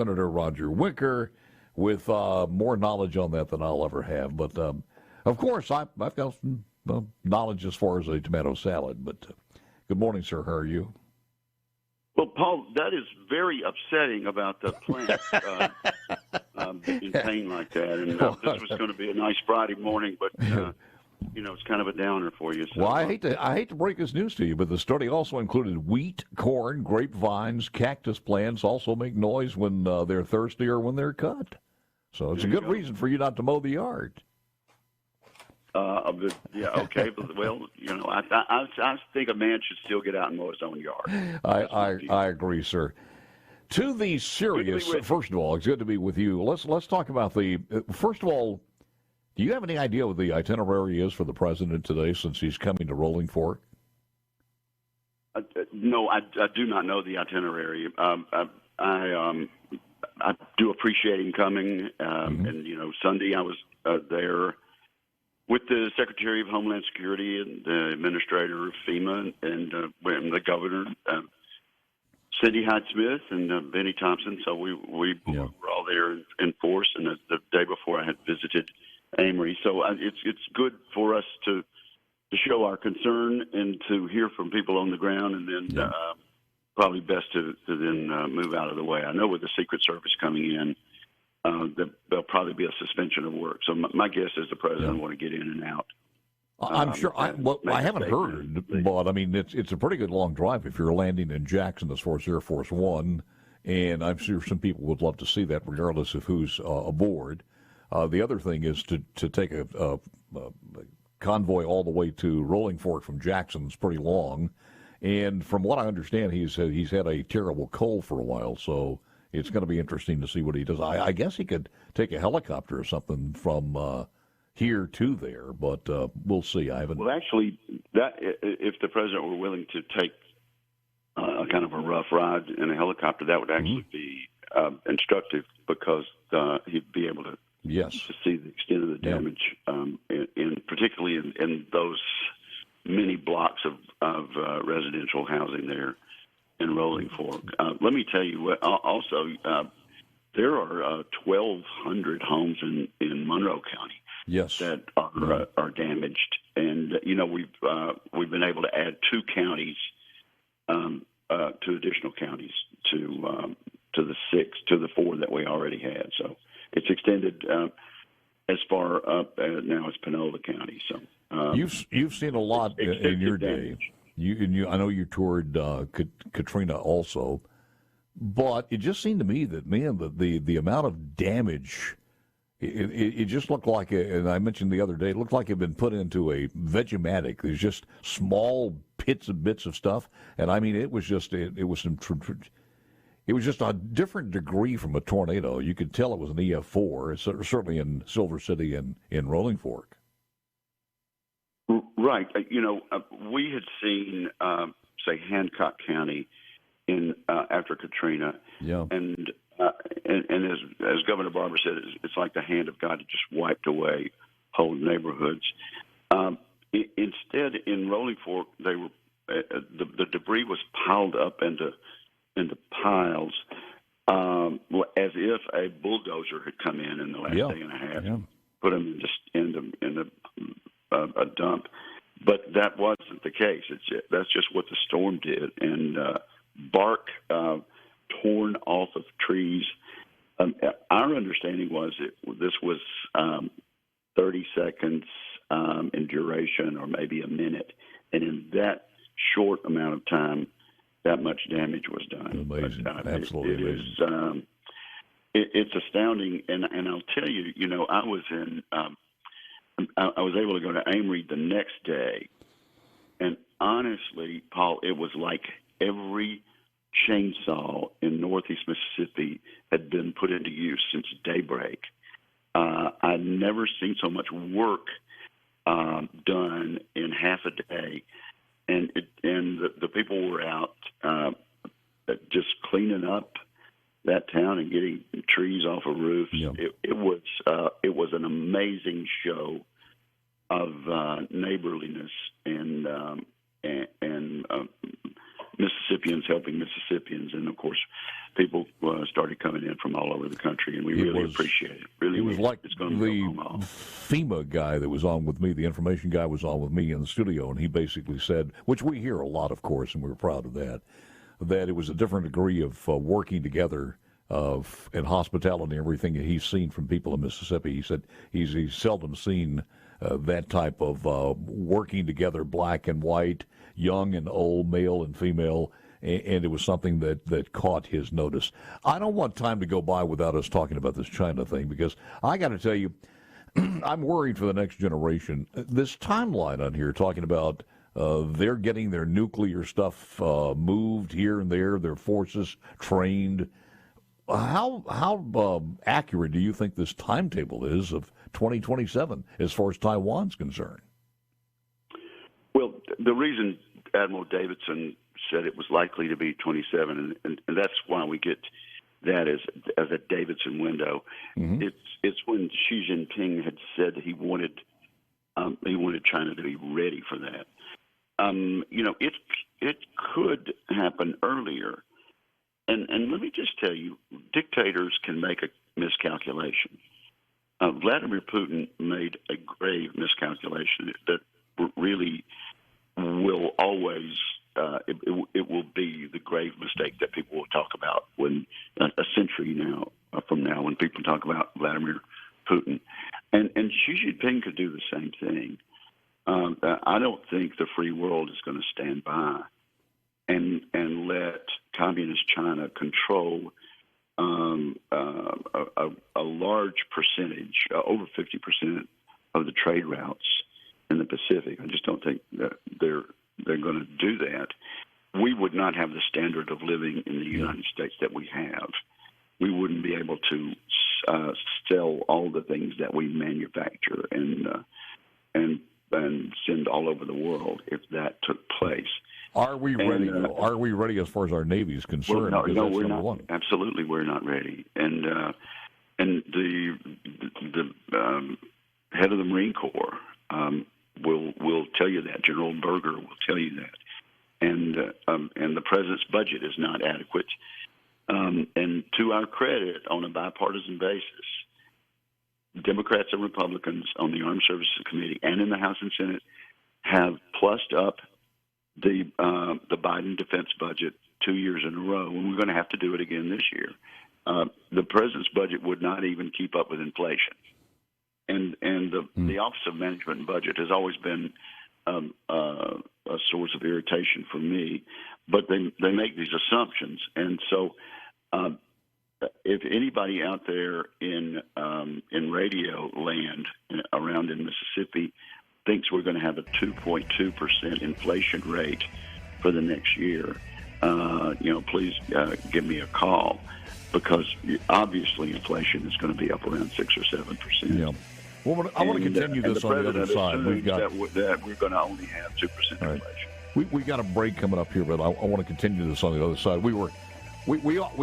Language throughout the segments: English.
Senator Roger Wicker with more knowledge on that than I'll ever have. But, of course, I've got some knowledge as far as a tomato salad. But good morning, sir. How are you? Well, Paul, that is very upsetting about the plant in pain like that. And this was going to be a nice Friday morning, but it's kind of a downer for you. So, well, I hate to break this news to you, but the study also included wheat, corn, grapevines, cactus plants also make noise when they're thirsty or when they're cut. So it's a good reason for you not to mow the yard. Okay. Well, I think a man should still get out and mow his own yard. I agree, sir. To the serious, first of all, it's good to be with you. Let's talk about first of all, do you have any idea what the itinerary is for the president today since he's coming to Rolling Fork? No, I do not know the itinerary. I do appreciate him coming. And, Sunday I was there with the Secretary of Homeland Security and the Administrator of FEMA and the Governor, Cindy Hyde-Smith and Benny Thompson. So we were all there in force. And the day before I had visited Amory. So it's good for us to show our concern and to hear from people on the ground, and then probably best to then move out of the way. I know with the Secret Service coming in, there'll probably be a suspension of work. So my guess is the president want to get in and out. I'm sure. I haven't heard, but I mean, it's a pretty good long drive if you're landing in Jackson as far as Air Force One, and I'm sure some people would love to see that, regardless of who's aboard. The other thing is to take a convoy all the way to Rolling Fork from Jackson is pretty long, and from what I understand, he's had a terrible cold for a while, so it's going to be interesting to see what he does. I guess he could take a helicopter or something from here to there, but we'll see. I haven't. Well, actually, that if the president were willing to take a kind of a rough ride in a helicopter, that would actually be instructive because he'd be able to. Yes. To see the extent of the damage, particularly in those many blocks of residential housing there in Rolling Fork. Let me tell you, also, there are 1,200 homes in Monroe County that are damaged. And, we've been able to add 2 counties, 2 additional counties to the 4 that we already had. So it's extended as far up now as Panola County. So you've seen a lot in your day. I know you toured Katrina also, but it just seemed to me that the amount of damage. It just looked like, and I mentioned the other day, it looked like it had been put into a Vegematic. There's just small bits of stuff, and I mean it was just It was just a different degree from a tornado. You could tell it was an EF4, certainly in Silver City and in Rolling Fork. Right. We had seen, say, Hancock County after Katrina. Yeah. And as Governor Barber said, it's like the hand of God that just wiped away whole neighborhoods. Instead, in Rolling Fork, they were the debris was piled up into piles, as if a bulldozer had come in the last day and a half, put them in a dump. But that wasn't the case. That's just what the storm did, and bark torn off of trees. Our understanding was this was 30 seconds in duration, or maybe a minute, and in that short amount of time, that much damage was done. Amazing, absolutely amazing. It's astounding, and I'll tell you, I was I was able to go to Amory the next day, and honestly, Paul, it was like every chainsaw in Northeast Mississippi had been put into use since daybreak. I'd never seen so much work done in half a day. And the people were out just cleaning up that town and getting trees off of roofs. Yeah. It was an amazing show of neighborliness and Mississippians helping Mississippians, and of course, people started coming in from all over the country, and we really appreciate it. Really, it was like it's going to the go long. FEMA guy that was on with me, the information guy was on with me in the studio, and he basically said, which we hear a lot, of course, and we're proud of that, that it was a different degree of working together and hospitality and everything that he's seen from people in Mississippi. He said he's seldom seen that type of working together, black and white, young and old, male and female, and it was something that caught his notice. I don't want time to go by without us talking about this China thing, because I got to tell you, I'm worried for the next generation. This timeline on here talking about they're getting their nuclear stuff moved here and there, their forces trained. How accurate do you think this timetable is of 2027 as far as Taiwan's concerned? Well, the reason Admiral Davidson said it was likely to be 27, and that's why we get that as a Davidson window. Mm-hmm. It's when Xi Jinping had said he wanted China to be ready for that. It could happen earlier. And let me just tell you, dictators can make a miscalculation. Vladimir Putin made a grave miscalculation that really will always, it will be the grave mistake that people will talk about when a century from now, when people talk about Vladimir Putin. And Xi Jinping could do the same thing. I don't think the free world is going to stand by and let communist China control a large percentage, over 50% of the trade routes in the Pacific. I just don't think that they're going to do that. We would not have the standard of living in the United States that we have. We wouldn't be able to sell all the things that we manufacture and send all over the world if that took place. Are we ready? Are we ready as far as our Navy is concerned? No, we're not. One. Absolutely, we're not ready. And the head of the Marine Corps will tell you that. General Berger will tell you that. And the president's budget is not adequate. And to our credit, on a bipartisan basis, Democrats and Republicans on the Armed Services Committee and in the House and Senate have plussed up the Biden defense budget 2 years in a row, and we're going to have to do it again this year. The president's budget would not even keep up with inflation, and the Office of Management and Budget has always been a source of irritation for me. But they make these assumptions, and so if anybody out there in radio land around in Mississippi thinks we're going to have a 2.2% inflation rate for the next year, please give me a call, because obviously inflation is going to be up around 6 or 7%. Yeah. Well, I want to continue this on the other side. We've got that we're going to only have 2% inflation. We got a break coming up here, but I want to continue this on the other side. We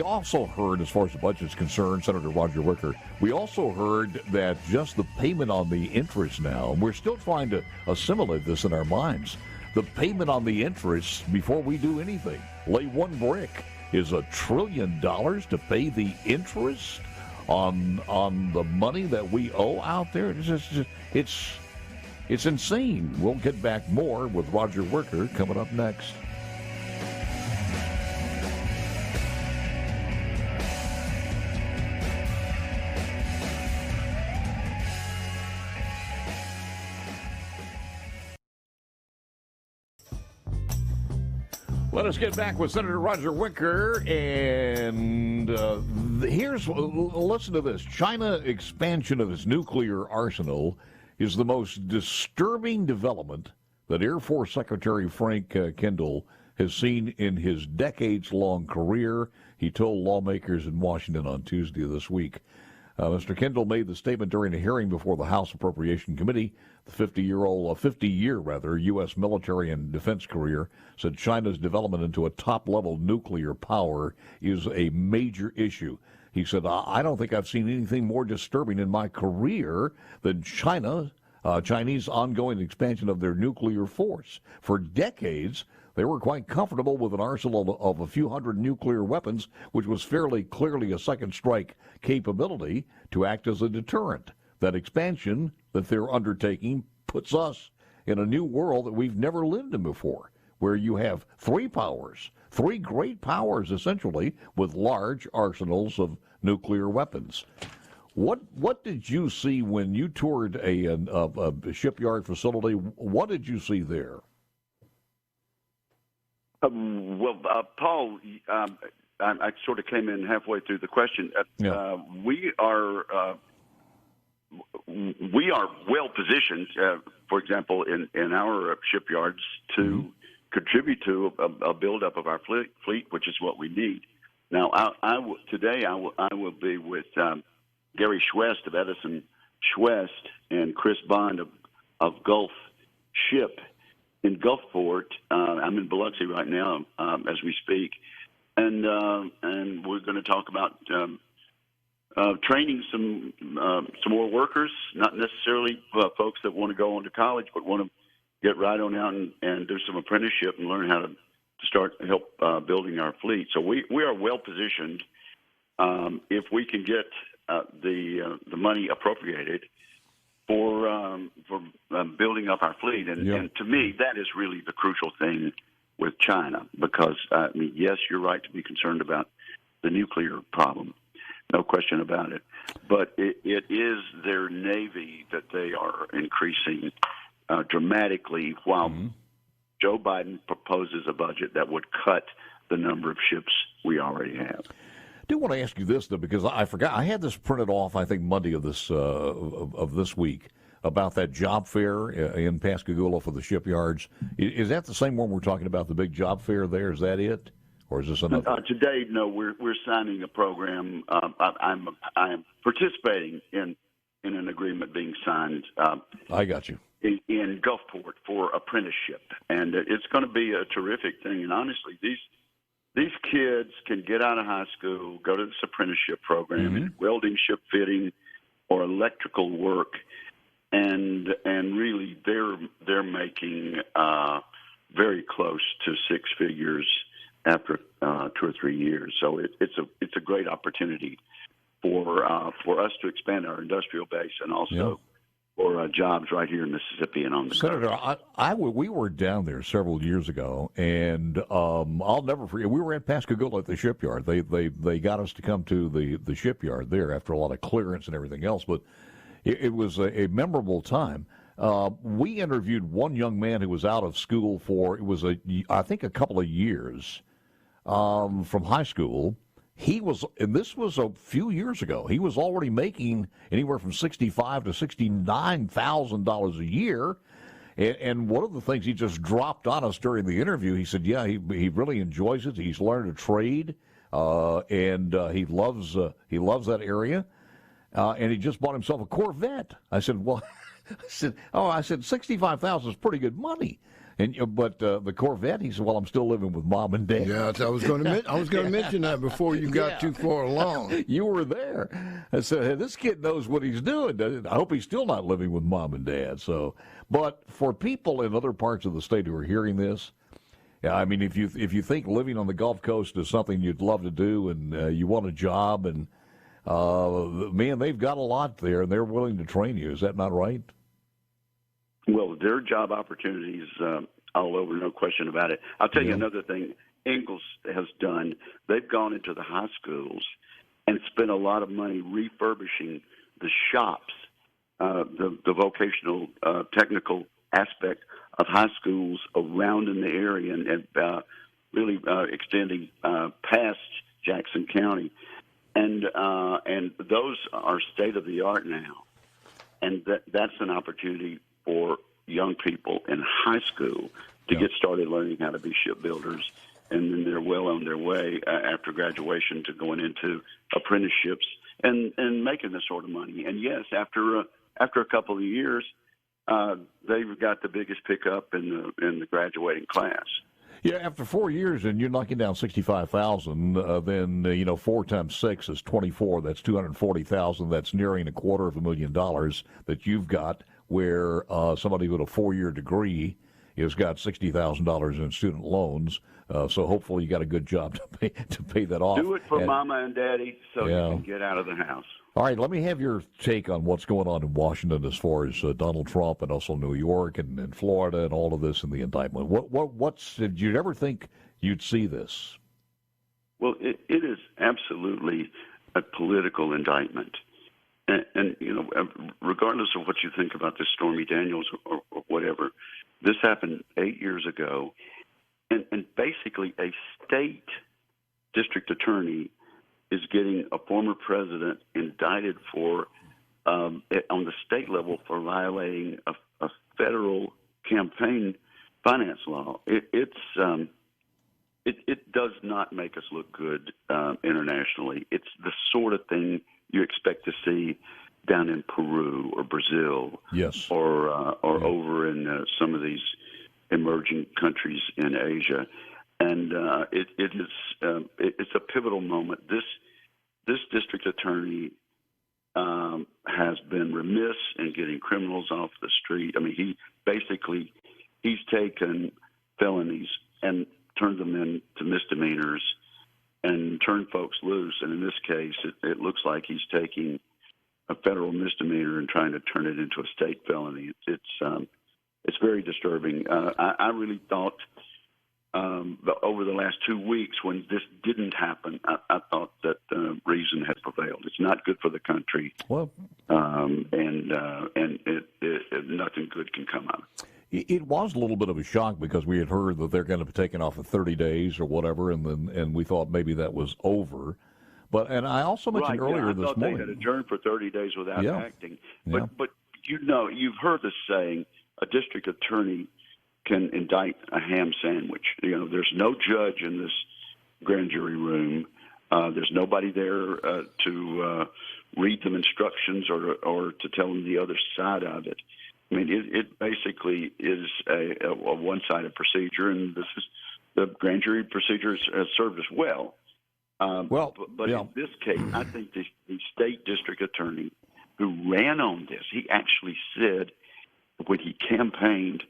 also heard, as far as the budget is concerned, Senator Roger Wicker, we also heard that just the payment on the interest now, and we're still trying to assimilate this in our minds, the payment on the interest before we do anything, lay one brick, is $1 trillion to pay the interest on the money that we owe out there. It's insane. We'll get back more with Roger Wicker coming up next. Let us get back with Senator Roger Wicker, and listen to this. China expansion of its nuclear arsenal is the most disturbing development that Air Force Secretary Frank Kendall has seen in his decades-long career, he told lawmakers in Washington on Tuesday of this week. Mr. Kendall made the statement during a hearing before the House Appropriation Committee. The 50-year U.S. military and defense career said China's development into a top-level nuclear power is a major issue. He said, I don't think I've seen anything more disturbing in my career than Chinese ongoing expansion of their nuclear force. For decades, they were quite comfortable with an arsenal of a few hundred nuclear weapons, which was fairly clearly a second strike capability to act as a deterrent. That expansion that they're undertaking puts us in a new world that we've never lived in before, where you have three powers, three great powers essentially, with large arsenals of nuclear weapons. What did you see when you toured a shipyard facility? What did you see there? Paul, I sort of came in halfway through the question. We are well positioned, for example, in our shipyards to contribute to a buildup of our fleet, which is what we need. Now, today I will be with Gary Schwest of Edison Schwest and Chris Bond of Gulf Ship in Gulfport. I'm in Biloxi right now as we speak, and we're going to talk about training some more workers, not necessarily folks that want to go on to college, but want to get right on out and do some apprenticeship and learn how to start help building our fleet. So we are well positioned if we can get the money appropriated for building up our fleet. And to me, that is really the crucial thing with China, because yes, you're right to be concerned about the nuclear problem. No question about it. But it is their Navy that they are increasing dramatically, while Joe Biden proposes a budget that would cut the number of ships we already have. I do want to ask you this, though, because I forgot. I had this printed off, I think, Monday of this week about that job fair in Pascagoula for the shipyards. Is that the same one we're talking about, the big job fair there? Is that it? Or is this another? Today, no, we're signing a program. I'm participating in an agreement being signed. I got you. In Gulfport for apprenticeship, and it's going to be a terrific thing. And honestly, these kids can get out of high school, go to this apprenticeship program in welding, ship fitting, or electrical work, and really they're making very close to six figures after 2 or 3 years. So it's a great opportunity for us to expand our industrial base and also for jobs right here in Mississippi and on the Senator, coast. We were down there several years ago, and I'll never forget. We were at Pascagoula at the shipyard. They got us to come to the shipyard there after a lot of clearance and everything else, but it was a memorable time. We interviewed one young man who was out of school for, I think, a couple of years from high school. And this was a few years ago, he was already making anywhere from $65,000 to $69,000 a year. And one of the things he just dropped on us during the interview, he said, he really enjoys it. He's learned a trade, and he loves that area. And he just bought himself a Corvette. I said, well, I said, $65,000 is pretty good money. But the Corvette, he said, well, I'm still living with Mom and Dad. Yeah, I was going to mention that before you got too far along. You were there. I said, hey, this kid knows what he's doing. I hope he's still not living with Mom and Dad. So, but for people in other parts of the state who are hearing this, I mean, if you think living on the Gulf Coast is something you'd love to do and you want a job, and man, they've got a lot there and they're willing to train you. Is that not right? Well, there are job opportunities all over, no question about it. I'll tell you another thing Ingalls has done. They've gone into the high schools and spent a lot of money refurbishing the shops, the vocational technical aspect of high schools around in the area and really extending past Jackson County. And those are state-of-the-art now. And that's an opportunity for young people in high school to get started learning how to be shipbuilders, and then they're well on their way after graduation to going into apprenticeships and making this sort of money. And yes, after a couple of years, they've got the biggest pickup in the graduating class. Yeah, after 4 years and you're knocking down $65,000, then 4 times 6 is 24. That's $240,000. That's nearing $250,000 that you've got. Where somebody with a 4-year degree has got $60,000 in student loans. So hopefully you got a good job to pay that off. Do it for Mama and Daddy so you can get out of the house. All right, let me have your take on what's going on in Washington as far as Donald Trump and also New York and Florida and all of this in the indictment. Did you ever think you'd see this? Well, it is absolutely a political indictment. And regardless of what you think about this Stormy Daniels or whatever, this happened 8 years ago. And basically a state district attorney is getting a former president indicted for, on the state level, for violating a federal campaign finance law. It does not make us look good internationally. It's the sort of thing you expect to see down in Peru or Brazil, yes, or over in some of these emerging countries in Asia. And it's a pivotal moment. This district attorney has been remiss in getting criminals off the street. I mean, he's taken felonies and turned them into misdemeanors and turned folks loose. And in this case, it looks like he's taking a federal misdemeanor and trying to turn it into a state felony. It's very disturbing. I really thought over the last 2 weeks, when this didn't happen, I thought that reason had prevailed. It's not good for the country, and nothing good can come out of it. It was a little bit of a shock because we had heard that they're going to be taken off for 30 days or whatever, and we thought maybe that was over. And I also mentioned earlier this morning, they had adjourned for 30 days without acting. But you've heard the saying, a district attorney can indict a ham sandwich. There's no judge in this grand jury room. There's nobody there to read them instructions or to tell them the other side of it. I mean, it basically is a one-sided procedure, and the grand jury procedure has served us well. But in this case, I think the state district attorney who ran on this, he actually said when he campaigned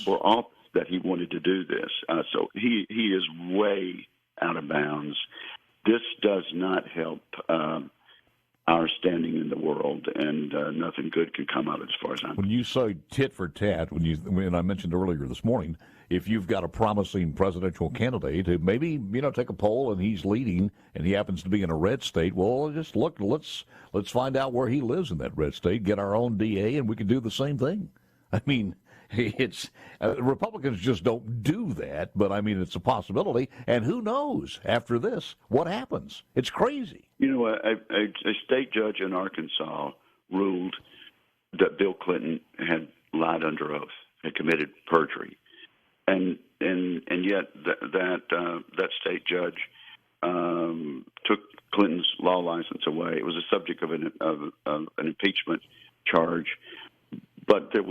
for office that he wanted to do this. So he is way out of bounds. This does not help our standing in the world, and nothing good can come out as far as I'm concerned. When you say tit for tat, when I mentioned earlier this morning, if you've got a promising presidential candidate who maybe take a poll and he's leading and he happens to be in a red state, well, just look, let's find out where he lives in that red state, get our own DA, and we can do the same thing. I mean, it's Republicans just don't do that, but I mean, it's a possibility. And who knows after this what happens? It's crazy. A state judge in Arkansas ruled that Bill Clinton had lied under oath, had committed perjury, and yet that state judge took Clinton's law license away. It was a subject of an impeachment charge. But there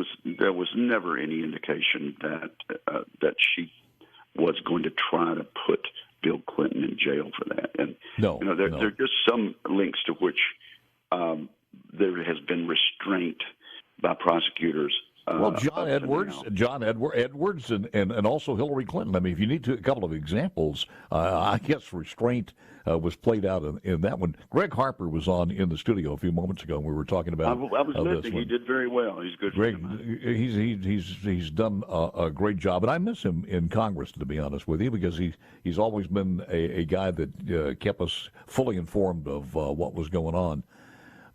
was never any indication that she was going to try to put Bill Clinton in jail for that. And there are just some links to which there has been restraint by prosecutors. John Edwards, and also Hillary Clinton. I mean, if you need a couple of examples, I guess restraint was played out in that one. Greg Harper was on in the studio a few moments ago, and we were talking about. I was listening. He did very well. He's good. Greg, he's done a great job, and I miss him in Congress, to be honest with you, because he's always been a guy that kept us fully informed of what was going on,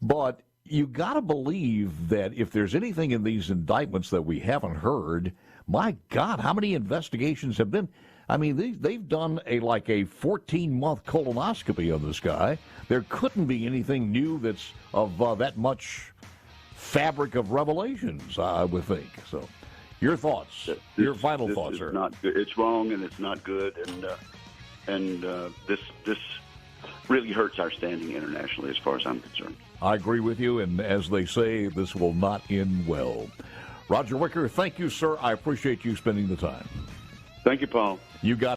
but. You got to believe that if there's anything in these indictments that we haven't heard, my God, how many investigations have been? I mean, they've done a 14-month colonoscopy on this guy. There couldn't be anything new that's of that much fabric of revelations, I would think. So, your thoughts, your final thoughts, sir. Not good. It's wrong and it's not good, and this really hurts our standing internationally, as far as I'm concerned. I agree with you, and as they say, this will not end well. Roger Wicker, thank you, sir. I appreciate you spending the time. Thank you, Paul. You got